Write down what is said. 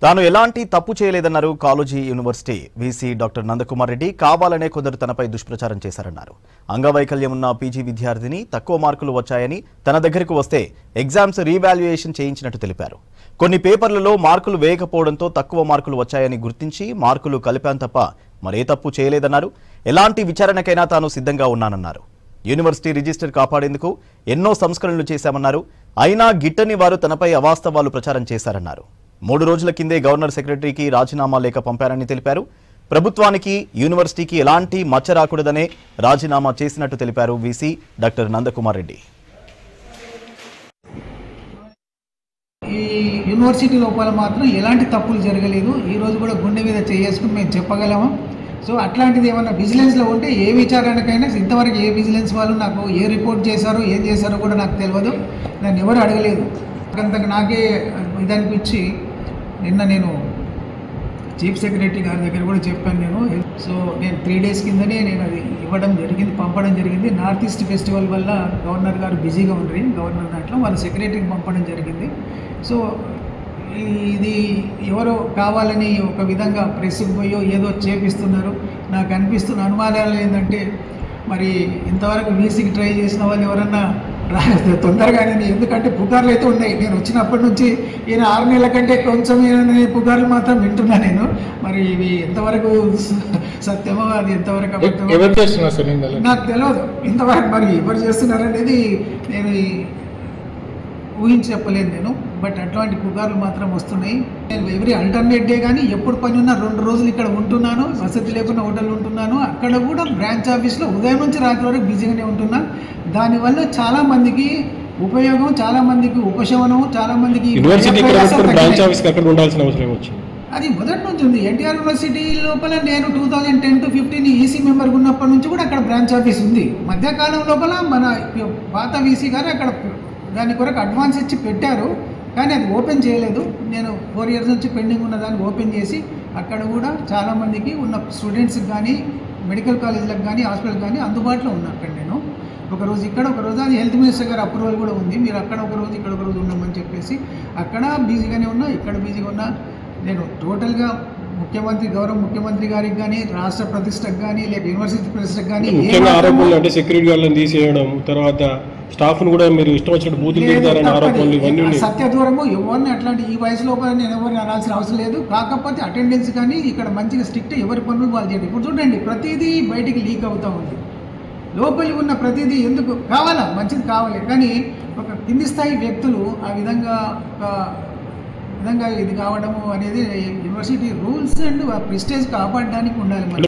తాను ఎలాంటి తప్పు చేయలేదన్నారు college university VC doctor Nandakumar Reddy. కావాలనే కొందరు తనపై దుష్ప్రచారం చేశారన్నారు. అంగవైకల్యం ఉన్న పీజీ విద్యార్థిని తక్కువ మార్కులు వచ్చాయని తన దగ్గరకు వస్తే ఎగ్జామ్స్ రీవాల్యుయేషన్ చేయించినట్టు తెలిపారు. కొన్ని పేపర్లలో మార్కులు వేయకపోవడంతో తక్కువ మార్కులు వచ్చాయని గుర్తించి మార్కులు కలిపాను తప్ప మరే తప్పు చేయలేదన్నారు. ఎలాంటి విచారణకైనా తాను సిద్ధంగా ఉన్నానన్నారు. యూనివర్సిటీ రిజిస్టర్ కాపాడేందుకు ఎన్నో సంస్కరణలు చేశామన్నారు. అయినా గిట్టని వారు తనపై అవాస్తవాలు ప్రచారం చేశారన్నారు. 3 రోజుల కిందే గవర్నర్ సెక్రటరీకి రాజీనామా లేఖ పంపారని తెలిపారు. ప్రభుత్వానికి యూనివర్సిటీకి ఎలాంటి మచ్చ రాకూడదనే రాజీనామా చేసినట్టు తెలిపారు వీసీ డాక్టర్ నందకుమార్ రెడ్డి. ఈ యూనివర్సిటీ లోపల మాత్రం ఎలాంటి తప్పులు జరగలేదు. ఈ రోజు కూడా గుండె మీద చేసుకుని మేము చెప్పగలము. సో అట్లాంటిది ఏమన్నా విజిలెన్స్లో ఉంటే ఏ విచారణకైనా ఇంతవరకు ఏ విజిలెన్స్ వాళ్ళు నాకు ఏ రిపోర్ట్ చేశారో ఏం చేశారో కూడా నాకు తెలియదు. నన్ను ఎవరు అడగలేదు. అంతకు నాకే ఇదనిపించి నిన్న నేను చీఫ్ సెక్రటరీ గారి దగ్గర కూడా చెప్పాను. సో నేను 3 days కిందనే నేను అది పంపడం జరిగింది. నార్త్ ఈస్ట్ ఫెస్టివల్ వల్ల గవర్నర్ గారు బిజీగా ఉండ్రి, గవర్నర్ దాంట్లో వాళ్ళ సెక్రటరీకి పంపడం జరిగింది. సో ఇది ఎవరో కావాలని ఒక విధంగా ప్రెస్కి పోయో ఏదో చేపిస్తున్నారు. నాకు అనిపిస్తున్న అనుమానాలు ఏంటంటే మరి ఇంతవరకు వీసీకి ట్రై చేసిన వాళ్ళు ఎవరన్నా తొందరగానే, ఎందుకంటే పుకార్లు అయితే ఉన్నాయి. నేను వచ్చినప్పటి నుంచి ఈయన 6 నెలల కంటే కొంచెం పుకార్లు మాత్రం వింటున్నా నేను. మరి ఇవి ఎంతవరకు సత్యమో అది ఎంతవరకు అబద్ధమో నాకు తెలియదు. ఇంతవరకు మరి ఎవరు చేస్తున్నారనేది నేను ఊహించి చెప్పలేను నేను. బట్ అట్లాంటి పుకార్లు మాత్రం వస్తున్నాయి. నేను ఎవ్రీ ఆల్టర్నేట్ డే కానీ ఎప్పుడు పని ఉన్నా 2 రోజులు ఇక్కడ ఉంటున్నాను. వసతి లేకుండా హోటల్ ఉంటున్నాను. అక్కడ కూడా బ్రాంచ్ ఆఫీస్లో ఉదయం నుంచి రాత్రి వరకు బిజీగానే ఉంటున్నాను. దానివల్ల చాలా మందికి ఉపయోగం, చాలా మందికి ఉపశమనం, చాలా మందికి అది మొదటి నుంచి ఉంది. ఎన్టీఆర్ యూనివర్సిటీ లోపల నేను 2010 to 15 ఈసీ మెంబర్ ఉన్నప్పటి నుంచి కూడా అక్కడ బ్రాంచ్ ఆఫీస్ ఉంది. మధ్యకాలం లోపల మన పాత వీసీ గారు అక్కడ దాని కొరకు అడ్వాన్స్ ఇచ్చి పెట్టారు, కానీ అది ఓపెన్ చేయలేదు. నేను 4 years నుంచి పెండింగ్ ఉన్న దాన్ని ఓపెన్ చేసి అక్కడ కూడా చాలామందికి ఉన్న స్టూడెంట్స్కి కానీ మెడికల్ కాలేజీలకు కానీ హాస్పిటల్కి కానీ అందుబాటులో ఉన్నా. అక్కడ నేను ఒకరోజు ఇక్కడ, ఒకరోజు అది హెల్త్ మినిస్టర్ గారు అప్రూవల్ కూడా ఉంది. మీరు అక్కడ ఒకరోజు ఇక్కడ ఒకరోజు ఉండమని చెప్పేసి అక్కడ బిజీగానే ఉన్నా, ఇక్కడ బిజీగా ఉన్నా. నేను టోటల్గా గౌరవ ముఖ్యమంత్రి గారికి కానీ, రాష్ట్ర ప్రతిష్టకు కానీ, లేక యూనివర్సిటీ ప్రతిష్టకు కానీ అంటే సెక్యూరిటీ గార్డులను తీసేయడం, తర్వాత స్టాఫ్ను కూడా మీరు ఇష్టం వచ్చినట్టు బూతులు తిడతారని ఆరోపణలు ఇవన్నీ సత్యదూరము. ఎవరిని అట్లాంటి ఈ వయసు లోపల నేను ఎవరిని అనాల్సిన అవసరం లేదు. కాకపోతే అటెండెన్స్ కానీ ఇక్కడ మంచిగా స్ట్రిక్ట్, ఎవరి పనులు వాళ్ళు చేయండి. ఇప్పుడు చూడండి, ప్రతిదీ బయటికి లీక్ అవుతూ ఉంది. లోపలికి ఉన్న ప్రతిదీ ఎందుకు కావాలా, మంచిది కావాలి, కానీ ఒక కింది స్థాయి వ్యక్తులు ఆ విధంగా ఇది కావడము అనేది యూనివర్సిటీ రూల్స్ అండ్ ప్రెస్టేజ్ కాపాడడానికి ఉండాలి.